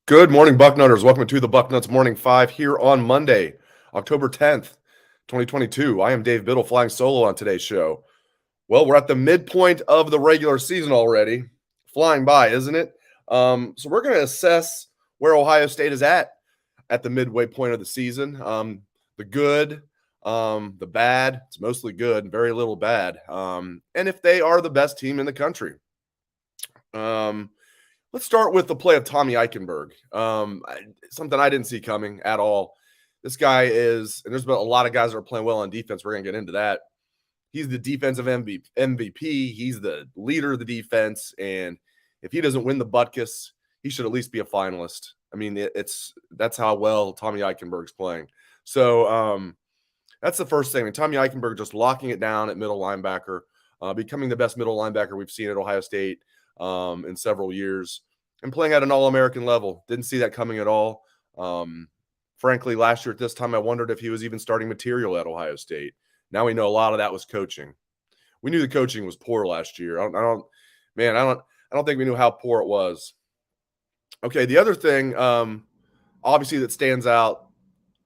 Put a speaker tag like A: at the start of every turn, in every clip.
A: Good morning, Bucknutters. Welcome to the Bucknuts Morning 5 here on Monday, October 10th, 2022. I am Dave Biddle flying solo on today's show. Well, we're at the midpoint of the regular season already. Flying by, isn't it? So we're going to assess where Ohio State is at the midway point of the season. The good, the bad. It's mostly good, very little bad. And if they are the best team in the country. Let's start with the play of Tommy Eichenberg. Something I didn't see coming at all. This guy is, and there's been a lot of guys that are playing well on defense. We're going to get into that. He's the defensive MVP. He's the leader of the defense. And if he doesn't win the Buckeyes, he should at least be a finalist. I mean, that's how well Tommy Eichenberg's playing. So that's the first thing. And Tommy Eichenberg just locking it down at middle linebacker, becoming the best middle linebacker we've seen at Ohio State in several years, and playing at an all-American level. Didn't see that coming at all. Frankly, last year at this time, I wondered if he was even starting material at Ohio State. Now we know a lot of that was coaching. We knew the coaching was poor last year. I don't think we knew how poor it was. Okay, the other thing, obviously that stands out,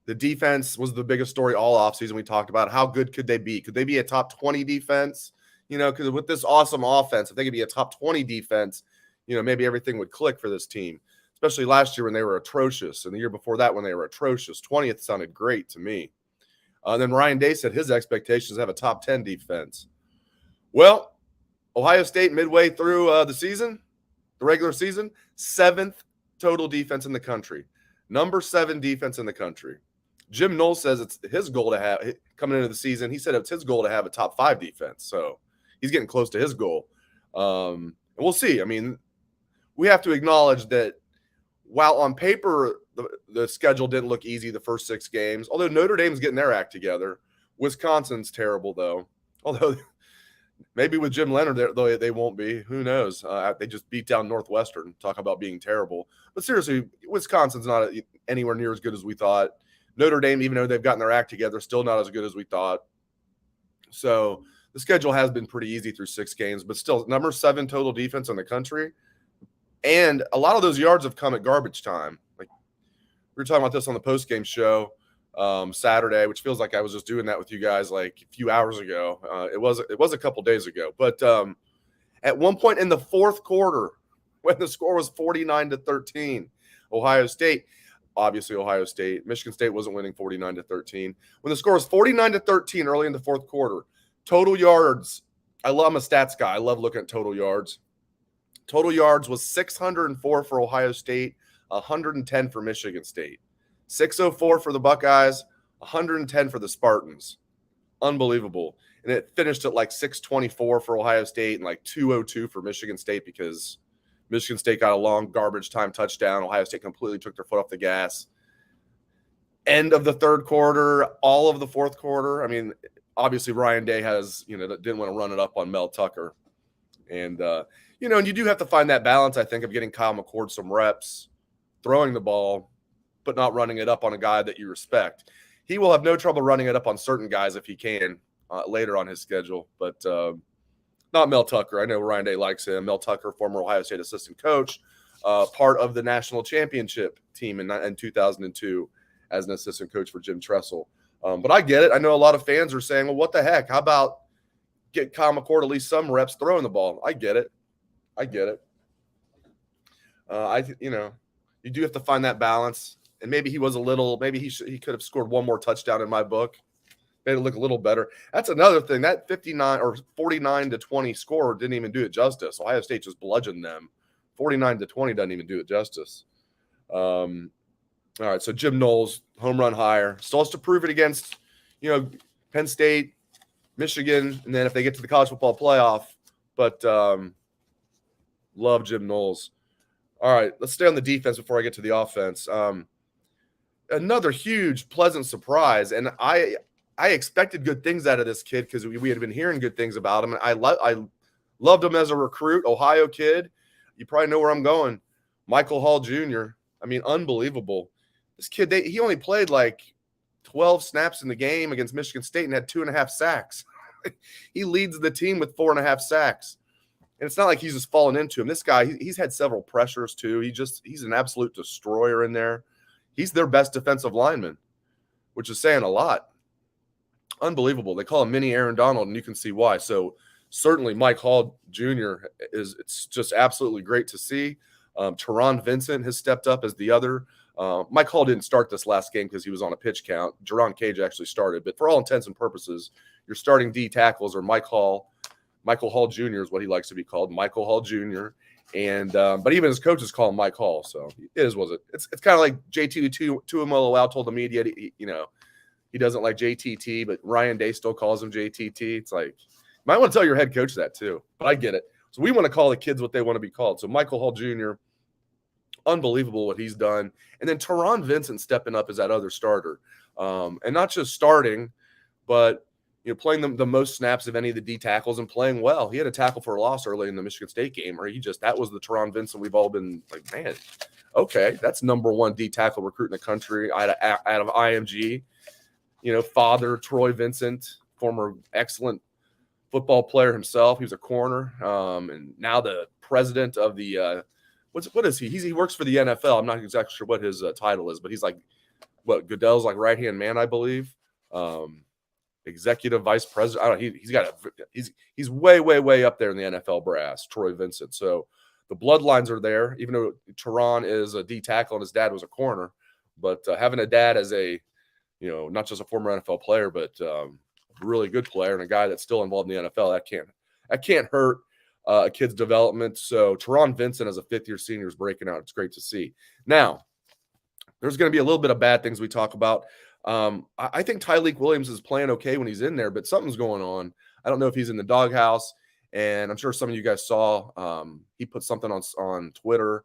A: the defense was the biggest story all offseason. We talked about how good could they be? Could they be a top 20 defense? You know, because with this awesome offense, if they could be a top 20 defense, you know, maybe everything would click for this team, especially last year when they were atrocious. And the year before that when they were atrocious. 20th sounded great to me. Then Ryan Day said his expectations have a top 10 defense. Well, Ohio State midway through the season, the regular season, 7th total defense in the country. Number 7 defense in the country. Jim Knowles says it's his goal to have, coming into the season, he said it's his goal to have a top 5 defense. So he's getting close to his goal. And we'll see. I mean, we have to acknowledge that while on paper the schedule didn't look easy the first 6 games, although Notre Dame's getting their act together. Wisconsin's terrible, though. Although maybe with Jim Leonard, they won't be. Who knows? They just beat down Northwestern. Talk about being terrible. But seriously, Wisconsin's not anywhere near as good as we thought. Notre Dame, even though they've gotten their act together, still not as good as we thought. So the schedule has been pretty easy through 6 games, but still number 7 total defense in the country. And a lot of those yards have come at garbage time. Like we were talking about this on the post-game show Saturday, which feels like I was just doing that with you guys like a few hours ago. It was a couple days ago. But at one point in the fourth quarter, when the score was 49-13, Ohio State, Michigan State wasn't winning 49-13. When the score was 49-13 early in the fourth quarter, total yards, I'm a stats guy. I love looking at total yards. Total yards was 604 for Ohio State, 110 for Michigan State. 604 for the Buckeyes, 110 for the Spartans. Unbelievable. And it finished at like 624 for Ohio State and like 202 for Michigan State because Michigan State got a long garbage time touchdown. Ohio State completely took their foot off the gas. End of the third quarter, all of the fourth quarter. I mean, obviously Ryan Day didn't want to run it up on Mel Tucker. And, and you do have to find that balance, I think, of getting Kyle McCord some reps, throwing the ball, but not running it up on a guy that you respect. He will have no trouble running it up on certain guys if he can later on his schedule, but not Mel Tucker. I know Ryan Day likes him. Mel Tucker, former Ohio State assistant coach, part of the national championship team in 2002 as an assistant coach for Jim Tressel. But I get it. I know a lot of fans are saying, well, what the heck? How about get Kyle McCord at least some reps throwing the ball? I get it. You do have to find that balance. And maybe he could have scored one more touchdown in my book. Made it look a little better. That's another thing. That 59 or 49-20 score didn't even do it justice. Ohio State just bludgeoned them. 49-20 doesn't even do it justice. All right, so Jim Knowles, home run hire. Still has to prove it against, Penn State, Michigan, and then if they get to the college football playoff. But love Jim Knowles. All right, let's stay on the defense before I get to the offense. Another huge, pleasant surprise, and I expected good things out of this kid because we had been hearing good things about him. I loved him as a recruit, Ohio kid. You probably know where I'm going. Michael Hall Jr. I mean, unbelievable. This kid, he only played like 12 snaps in the game against Michigan State and had 2.5 sacks. He leads the team with 4.5 sacks. And it's not like he's just fallen into him. This guy, he's had several pressures too. He's an absolute destroyer in there. He's their best defensive lineman, which is saying a lot. Unbelievable. They call him mini Aaron Donald, and you can see why. So certainly Mike Hall Jr. It's just absolutely great to see. Teron Vincent has stepped up as the other. Mike Hall didn't start this last game because he was on a pitch count. Jerron Cage actually started. But for all intents and purposes, your starting D tackles are Michael Hall Jr. is what he likes to be called, Michael Hall Jr. And but even his coaches call him Mike Hall. So it is what it. It's kind of like JT Tuimoloau told the media, he doesn't like JTT, but Ryan Day still calls him JTT. It's like, you might want to tell your head coach that too. But I get it. So we want to call the kids what they want to be called. So Michael Hall Jr., unbelievable what he's done. And then Teron Vincent stepping up as that other starter. And not just starting, but playing the most snaps of any of the D tackles and playing well. He had a tackle for a loss early in the Michigan State game, where that was the Teron Vincent we've all been like, man, okay, that's number one D tackle recruit in the country out of IMG. Father Troy Vincent, former excellent football player himself. He was a corner, and now the president of the what is he? He works for the NFL. I'm not exactly sure what his title is, but he's like Goodell's like right hand man, I believe. Executive vice president. I don't know. He's way up there in the NFL brass, Troy Vincent. So the bloodlines are there, even though Teron is a D tackle and his dad was a corner. But having a dad as a, not just a former NFL player, but a really good player and a guy that's still involved in the NFL, that can't hurt a kid's development. So Teron Vincent as a fifth-year senior is breaking out. It's great to see. Now, there's going to be a little bit of bad things we talk about. I think Tyleik Williams is playing okay when he's in there, but something's going on. I don't know if he's in the doghouse, and I'm sure some of you guys saw he put something on Twitter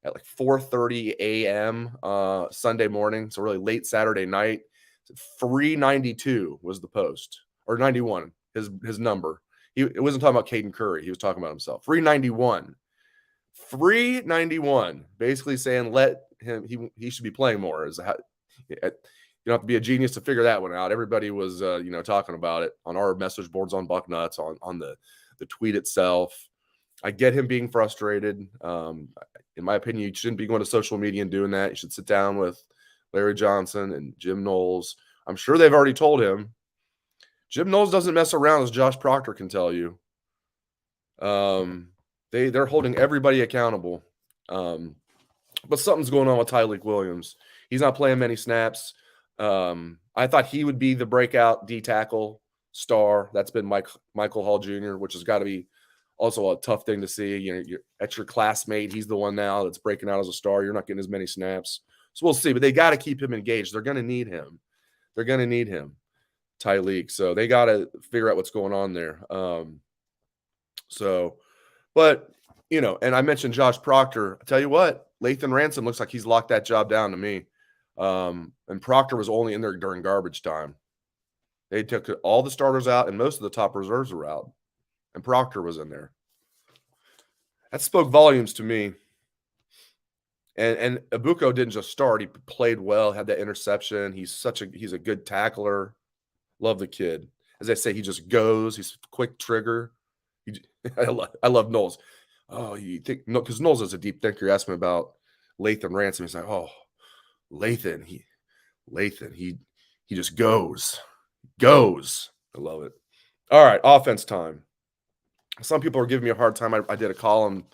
A: at like 4:30 a.m. Sunday morning, so really late Saturday night. 392 was the post, or 91, his number. It wasn't talking about Caden Curry. He was talking about himself. 391. 391, basically saying let him, he should be playing more. You don't have to be a genius to figure that one out. Everybody was, talking about it on our message boards on Bucknuts, on the tweet itself. I get him being frustrated. In my opinion, you shouldn't be going to social media and doing that. You should sit down with Larry Johnson and Jim Knowles. I'm sure they've already told him. Jim Knowles doesn't mess around, as Josh Proctor can tell you. They're holding everybody accountable. But something's going on with Tyleik Williams. He's not playing many snaps. I thought he would be the breakout D tackle star. That's been Michael Hall Jr., which has got to be also a tough thing to see. You're at your classmate. He's the one now that's breaking out as a star. You're not getting as many snaps. So we'll see. But they got to keep him engaged. They're going to need him. Tyleik. So they got to figure out what's going on there. And I mentioned Josh Proctor. I tell you what, Lathan Ransom looks like he's locked that job down to me. And Proctor was only in there during garbage time. They took all the starters out, and most of the top reserves were out. And Proctor was in there. That spoke volumes to me. And Egbuka didn't just start; he played well, had that interception. He's a good tackler. Love the kid. As I say, he just goes. He's a quick trigger. I love Knowles. Oh, you think no? Because Knowles is a deep thinker. You asked him about Lathan Ransom. He's like, oh, Lathan. He just goes. I love it. All right, offense time. Some people are giving me a hard time. I did a column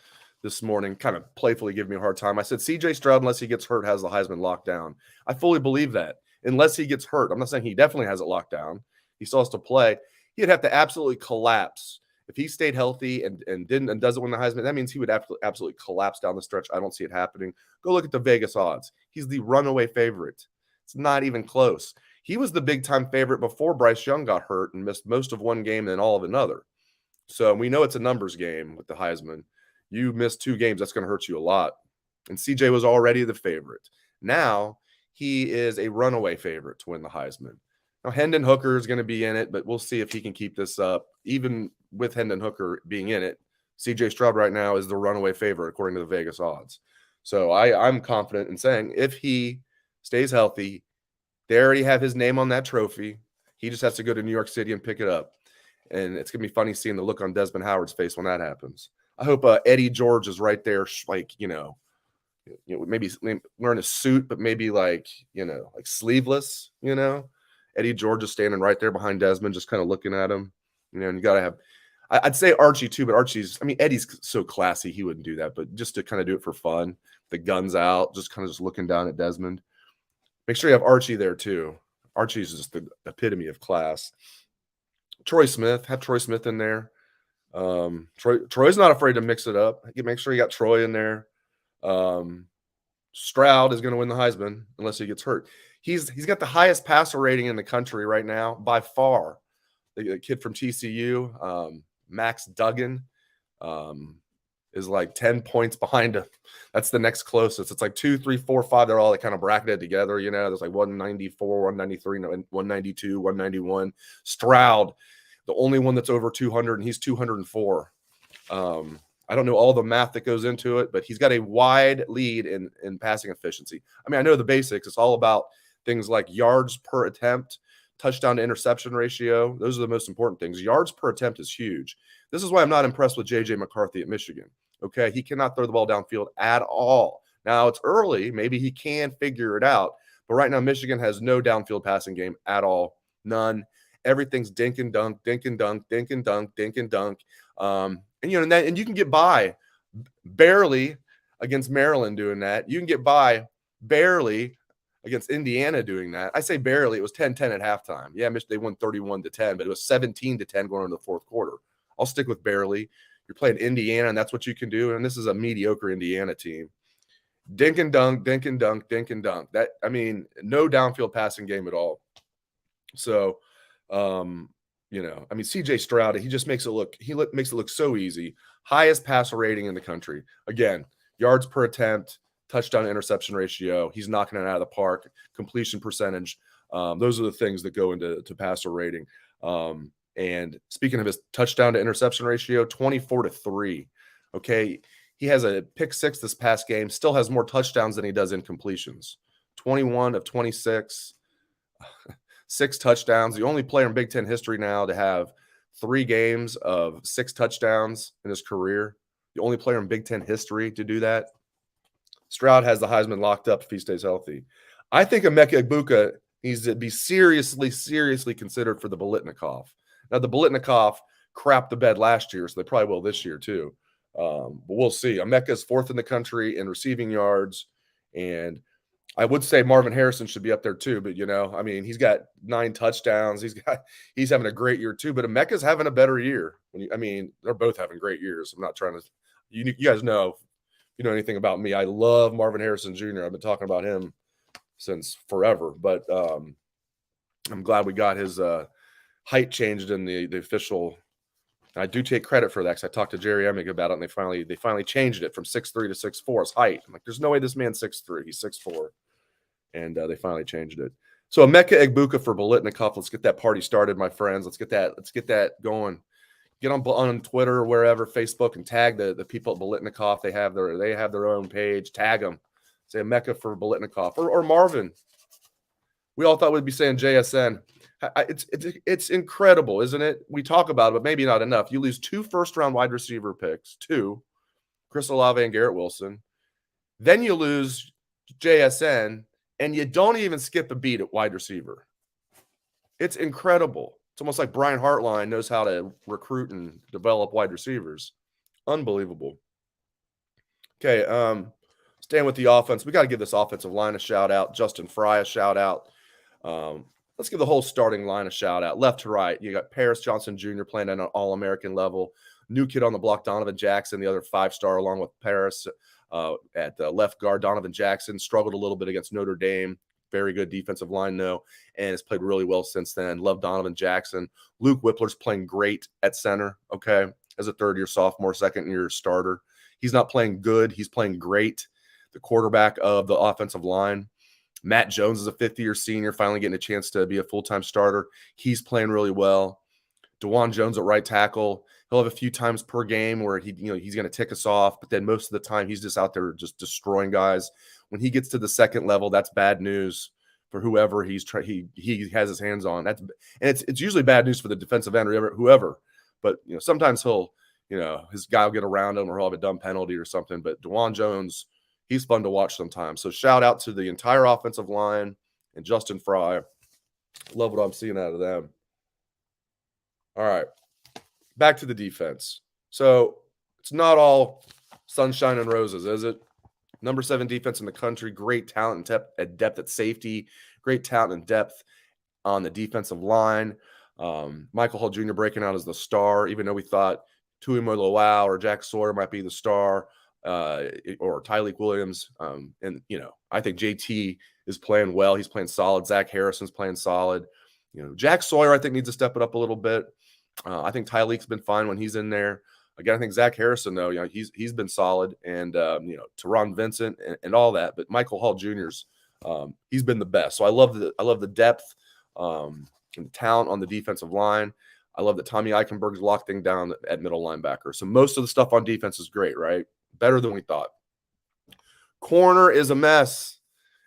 A: this morning, kind of playfully giving me a hard time. I said CJ Stroud, unless he gets hurt, has the Heisman locked down. I fully believe that. Unless he gets hurt. I'm not saying he definitely has it locked down. He still has to play. He'd have to absolutely collapse. If he stayed healthy and doesn't win the Heisman, that means he would absolutely collapse down the stretch. I don't see it happening. Go look at the Vegas odds. He's the runaway favorite. It's not even close. He was the big-time favorite before Bryce Young got hurt and missed most of one game and then all of another. So we know it's a numbers game with the Heisman. You miss 2 games, that's going to hurt you a lot. And CJ was already the favorite. Now he is a runaway favorite to win the Heisman. Now Hendon Hooker is going to be in it, but we'll see if he can keep this up. Even with Hendon Hooker being in it, CJ Stroud right now is the runaway favorite according to the Vegas odds. So I'm confident in saying if he stays healthy, they already have his name on that trophy. He just has to go to New York City and pick it up. And it's going to be funny seeing the look on Desmond Howard's face when that happens. I hope Eddie George is right there, like, maybe wearing a suit, but maybe like sleeveless, Eddie George is standing right there behind Desmond, just kind of looking at him, and you got to have, I'd say Archie too, but Eddie's so classy. He wouldn't do that, but just to kind of do it for fun, the guns out, just kind of just looking down at Desmond. Make sure you have Archie there too. Archie's just the epitome of class. Troy Smith, have Troy Smith in there. Troy's not afraid to mix it up. Make sure you got Troy in there. Stroud is going to win the Heisman unless he gets hurt. He's got the highest passer rating in the country right now by far. The kid from TCU, Max Duggan, is like 10 points behind him. That's the next closest. It's like 2, 3, 4, 5. They're all like kind of bracketed together. There's like 194, 193, 192, 191. Stroud, the only one that's over 200, and he's 204. I don't know all the math that goes into it, but he's got a wide lead in passing efficiency. I know the basics. It's all about things like yards per attempt, touchdown to interception ratio. Those are the most important things. Yards per attempt is huge. This is why I'm not impressed with J.J. McCarthy at Michigan. Okay, he cannot throw the ball downfield at all. Now, it's early. Maybe he can figure it out. But right now, Michigan has no downfield passing game at all. None. Everything's dink and dunk, dink and dunk, dink and dunk, dink and dunk. And you can get by barely against Maryland doing that. You can get by barely against Indiana doing that. I say barely. It was 10-10 at halftime. Yeah, they won 31-10, but it was 17-10 going into the fourth quarter. I'll stick with barely. You're playing Indiana, and that's what you can do. And this is a mediocre Indiana team. Dink and dunk, dink and dunk, dink and dunk. No downfield passing game at all. So, CJ Stroud, he just makes it look so easy. Highest passer rating in the country. Again, yards per attempt, touchdown to interception ratio. He's knocking it out of the park. Completion percentage. Those are the things that go into passer rating. And speaking of his touchdown to interception ratio, 24-3. Okay. He has a pick 6 this past game, still has more touchdowns than he does incompletions. 21 of 26, 6 touchdowns. The only player in Big Ten history now to have 3 games of 6 touchdowns in his career. The only player in Big Ten history to do that. Stroud has the Heisman locked up if he stays healthy. I think Emeka Egbuka needs to be seriously considered for the Biletnikoff. Now, the Biletnikoff crapped the bed last year, so they probably will this year too. But we'll see. Emeka's 4th in the country in receiving yards, and I would say Marvin Harrison should be up there too. But he's got 9 touchdowns. He's having a great year too. But Emeka's having a better year. They're both having great years. I'm not trying to. You guys know, if you know anything about me, I love Marvin Harrison Jr. I've been talking about him since forever. But I'm glad we got his height changed in the official. I do take credit for that because I talked to Jerry Emig about it, and they finally changed it from 6'3" to 6'4" as height. I'm like, there's no way this man's 6'3". He's 6'4", and they finally changed it. So Emeka Egbuka for Biletnikoff. Let's get that party started, my friends. Let's get that going. Get on Twitter or wherever, Facebook, and tag the people at Biletnikoff. They have their own page. Tag them. Say Emeka for Biletnikoff or Marvin. We all thought we'd be saying JSN. It's incredible, isn't it? We talk about it, but maybe not enough. You lose 2 first-round wide receiver picks, 2, Chris Olave and Garrett Wilson. Then you lose JSN, and you don't even skip a beat at wide receiver. It's incredible. It's almost like Brian Hartline knows how to recruit and develop wide receivers. Unbelievable. Okay, staying with the offense, we got to give this offensive line a shout-out. Justin Fry a shout-out. Let's give the whole starting line a shout-out. Left to right, you got Paris Johnson Jr. playing at an All-American level. New kid on the block, Donovan Jackson, the other 5-star along with Paris at left guard. Donovan Jackson struggled a little bit against Notre Dame. Very good defensive line, though, and has played really well since then. Love Donovan Jackson. Luke Whippler's playing great at center, okay, as a third-year sophomore, second-year starter. He's not playing good. He's playing great. The quarterback of the offensive line. Matt Jones is a 5th-year senior, finally getting a chance to be a full-time starter. He's playing really well. DeJuan Jones at right tackle. He'll have a few times per game where he's going to tick us off, but then most of the time he's just out there just destroying guys. When he gets to the second level, that's bad news for whoever he has his hands on. It's usually bad news for the defensive end or whoever. But sometimes his guy will get around him or he'll have a dumb penalty or something. But DeJuan Jones, he's fun to watch sometimes. So shout out to the entire offensive line and Justin Fry. Love what I'm seeing out of them. All right, back to the defense. So it's not all sunshine and roses, is it? Number 7 defense in the country, great talent and depth at safety, great talent and depth on the defensive line. Michael Hall Jr. breaking out as the star, even though we thought Tuimoloau or Jack Sawyer might be the star, or Tyleik Williams. And I think JT is playing well. He's playing solid. Zach Harrison's playing solid. Jack Sawyer, I think, needs to step it up a little bit. I think Tyleik's been fine when he's in there. Again, I think Zach Harrison, though, he's been solid, and Teron Vincent and all that. But Michael Hall Jr.'s he's been the best. So I love the depth and the talent on the defensive line. I love that Tommy Eichenberg's locked things down at middle linebacker. So most of the stuff on defense is great, right? Better than we thought. Corner is a mess.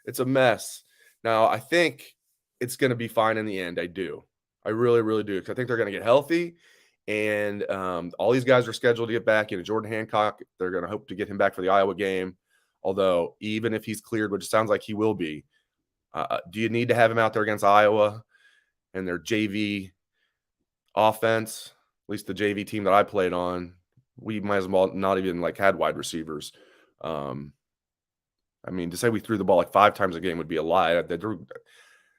A: It's a mess. Now, I think it's going to be fine in the end. I do. I really, really do. Because I think they're going to get healthy. And all these guys are scheduled to get back. Jordan Hancock, they're going to hope to get him back for the Iowa game. Although, even if he's cleared, which sounds like he will be, do you need to have him out there against Iowa and their JV offense? At least the JV team that I played on, we might as well not even had wide receivers. To say we threw the ball 5 times a game would be a lie. There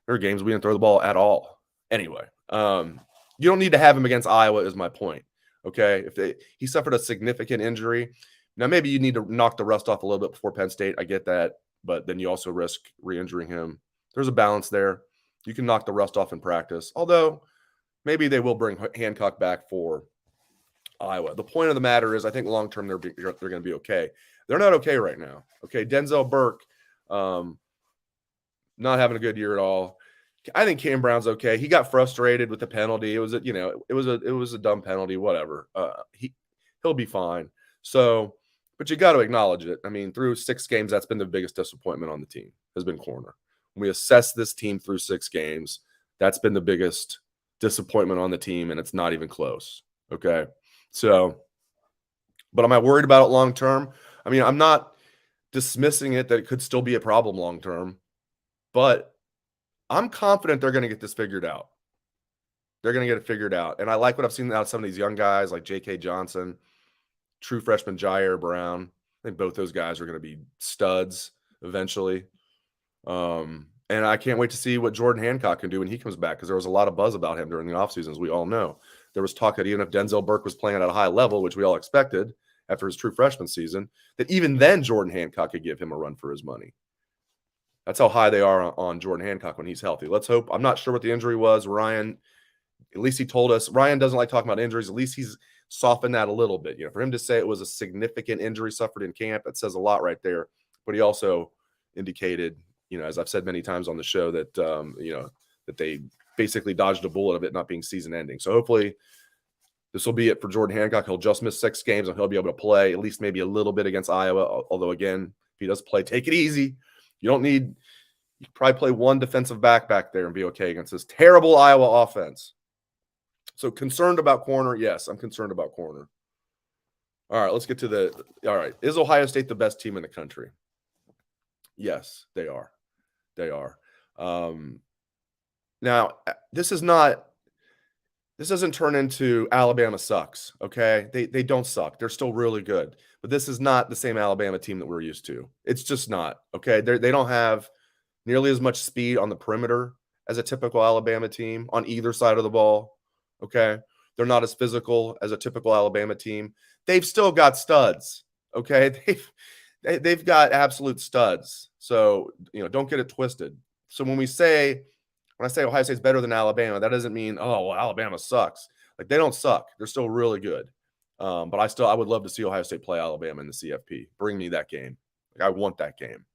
A: are games we didn't throw the ball at all. Anyway, you don't need to have him against Iowa is my point, okay? He suffered a significant injury. Now, maybe you need to knock the rust off a little bit before Penn State. I get that, but then you also risk re-injuring him. There's a balance there. You can knock the rust off in practice, although maybe they will bring Hancock back for Iowa. The point of the matter is I think long-term they're going to be okay. They're not okay right now, okay? Denzel Burke not having a good year at all. I think Cam Brown's okay. He got frustrated with the penalty. It was a dumb penalty, whatever. He'll be fine. So, but you got to acknowledge it. Through 6 games, that's been the biggest disappointment on the team, has been corner. When we assess this team through 6 games, that's been the biggest disappointment on the team, and it's not even close. Okay. So, but am I worried about it long term? I'm not dismissing it that it could still be a problem long term, but I'm confident they're going to get this figured out. They're going to get it figured out. And I like what I've seen out of some of these young guys like J.K. Johnson, true freshman Jair Brown. I think both those guys are going to be studs eventually. And I can't wait to see what Jordan Hancock can do when he comes back, because there was a lot of buzz about him during the offseason, as we all know. There was talk that even if Denzel Burke was playing at a high level, which we all expected after his true freshman season, that even then Jordan Hancock could give him a run for his money. That's how high they are on Jordan Hancock when he's healthy. Let's hope. I'm not sure what the injury was. Ryan, at least he told us. Ryan doesn't like talking about injuries. At least he's softened that a little bit. For him to say it was a significant injury suffered in camp, it says a lot right there. But he also indicated, as I've said many times on the show, that that they basically dodged a bullet of it not being season ending. So hopefully this will be it for Jordan Hancock. He'll just miss 6 games and he'll be able to play at least maybe a little bit against Iowa. Although, again, if he does play, take it easy. You probably play one defensive back there and be okay against this terrible Iowa offense. So concerned about corner? Yes, I'm concerned about corner. All right, let's get to all right. Is Ohio State the best team in the country? Yes, they are. They are. Now, this doesn't turn into Alabama sucks, okay? They don't suck. They're still really good. But this is not the same Alabama team that we're used to. It's just not, okay? They don't have nearly as much speed on the perimeter as a typical Alabama team on either side of the ball, okay? They're not as physical as a typical Alabama team. They've still got studs, okay? They've got absolute studs. So, don't get it twisted. So when I say Ohio State's better than Alabama, that doesn't mean, oh, well, Alabama sucks. They don't suck. They're still really good. But I would love to see Ohio State play Alabama in the CFP. Bring me that game. I want that game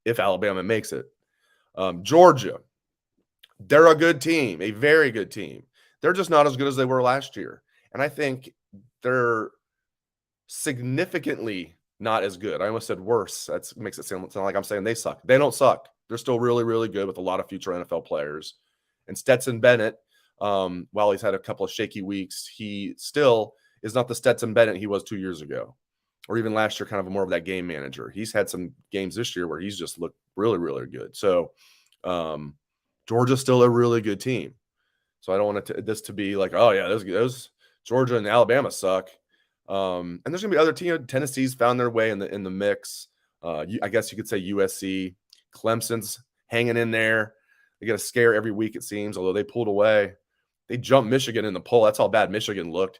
A: if Alabama makes it. Georgia, they're a good team, a very good team. They're just not as good as they were last year. And I think they're significantly not as good. I almost said worse. That makes it sound like I'm saying they suck. They don't suck. They're still really, really good with a lot of future NFL players. And Stetson Bennett, while he's had a couple of shaky weeks, he still is not the Stetson Bennett he was 2 years ago, or even last year, kind of more of that game manager. He's had some games this year where he's just looked really, really good. So Georgia's still a really good team. So I don't want this to be like, oh, yeah, those Georgia and Alabama suck. And there's going to be other teams. Tennessee's found their way in the mix. I guess you could say USC. Clemson's hanging in there. They get a scare every week, it seems, although they pulled away. They jumped Michigan in the poll. That's how bad Michigan looked.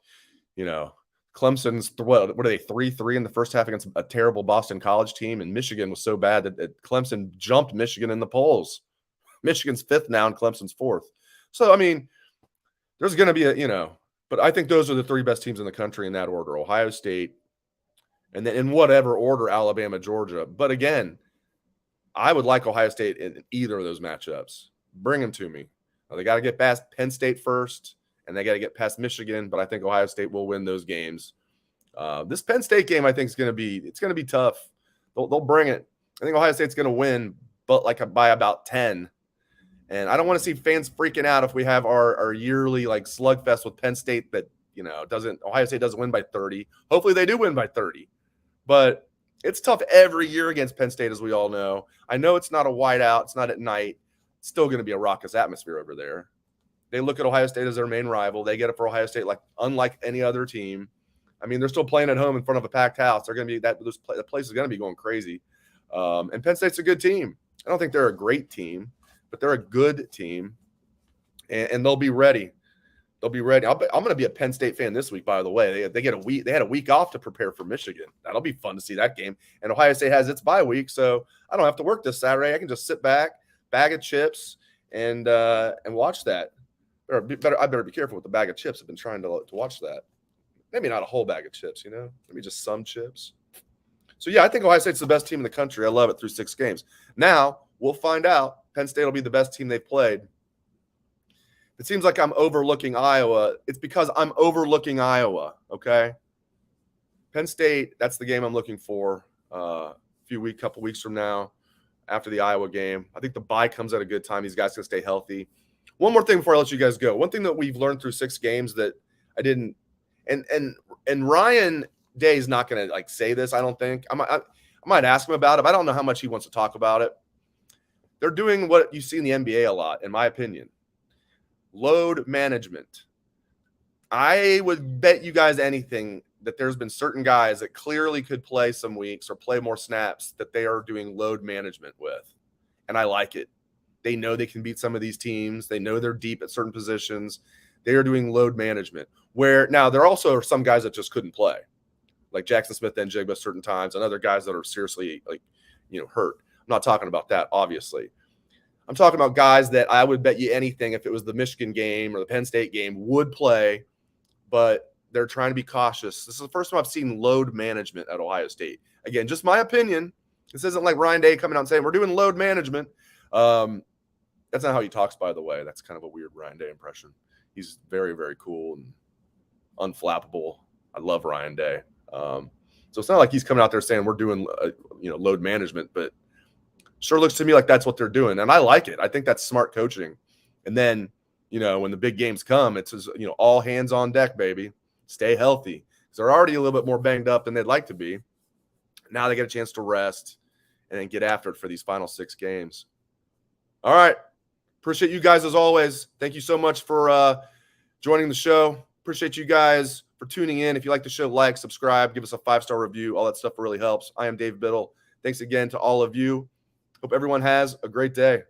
A: Clemson's, what are they, 3-3 in the first half against a terrible Boston College team, and Michigan was so bad that Clemson jumped Michigan in the polls. Michigan's 5th now and Clemson's 4th. So, I mean, there's going to be but I think those are the 3 best teams in the country in that order: Ohio State, and then in whatever order, Alabama, Georgia. But again, I would like Ohio State in either of those matchups. Bring them to me. They got to get past Penn State first, and they got to get past Michigan, but I think Ohio State will win those games. This Penn State game, I think, is going to be tough. They'll bring it. I think Ohio State's going to win, but by about 10. And I don't want to see fans freaking out if we have our yearly slugfest with Penn State that Ohio State doesn't win by 30. Hopefully they do win by 30. But it's tough every year against Penn State, as we all know. I know it's not a whiteout. It's not at night. It's still going to be a raucous atmosphere over there. They look at Ohio State as their main rival. They get it for Ohio State unlike any other team. I mean, they're still playing at home in front of a packed house. They're going to be the place is going to be going crazy. And Penn State's a good team. I don't think they're a great team, but they're a good team, and they'll be ready. They'll be ready. I'm going to be a Penn State fan this week, by the way. They had a week off to prepare for Michigan. That'll be fun to see that game. And Ohio State has its bye week, so I don't have to work this Saturday. I can just sit back, bag of chips, and watch that. I better be careful with the bag of chips. I've been trying to watch that. Maybe not a whole bag of chips, maybe just some chips. So yeah, I think Ohio State's the best team in the country. I love it through 6 games. Now we'll find out. Penn State will be the best team they've played. It seems like I'm overlooking Iowa. It's because I'm overlooking Iowa, okay? Penn State, that's the game I'm looking for couple weeks from now after the Iowa game. I think the bye comes at a good time. These guys can stay healthy. One more thing before I let you guys go. One thing that we've learned through 6 games that I didn't – and Ryan Day is not going to say this, I don't think. I might ask him about it, but I don't know how much he wants to talk about it. They're doing what you see in the NBA a lot, in my opinion. Load management. I would bet you guys anything that there's been certain guys that clearly could play some weeks or play more snaps that they are doing load management with. And I like it. They know they can beat some of these teams. They know they're deep at certain positions. They are doing load management. Where now there also are some guys that just couldn't play, like Jackson Smith and Jigba certain times, and other guys that are seriously hurt. I'm not talking about that, obviously. I'm talking about guys that I would bet you anything, if it was the Michigan game or the Penn State game, would play, but they're trying to be cautious. This is the first time I've seen load management at Ohio State. Again, just my opinion. This isn't like Ryan Day coming out and saying, we're doing load management. That's not how he talks, by the way. That's kind of a weird Ryan Day impression. He's very, very cool and unflappable. I love Ryan Day. So it's not like he's coming out there saying we're doing, load management, but sure looks to me like that's what they're doing. And I like it. I think that's smart coaching. And then, when the big games come, it's just, all hands on deck, baby. Stay healthy. Because they're already a little bit more banged up than they'd like to be. Now they get a chance to rest and then get after it for these final 6 games. All right. Appreciate you guys as always. Thank you so much for joining the show. Appreciate you guys for tuning in. If you like the show, like, subscribe, give us a 5-star review. All that stuff really helps. I am Dave Biddle. Thanks again to all of you. Hope everyone has a great day.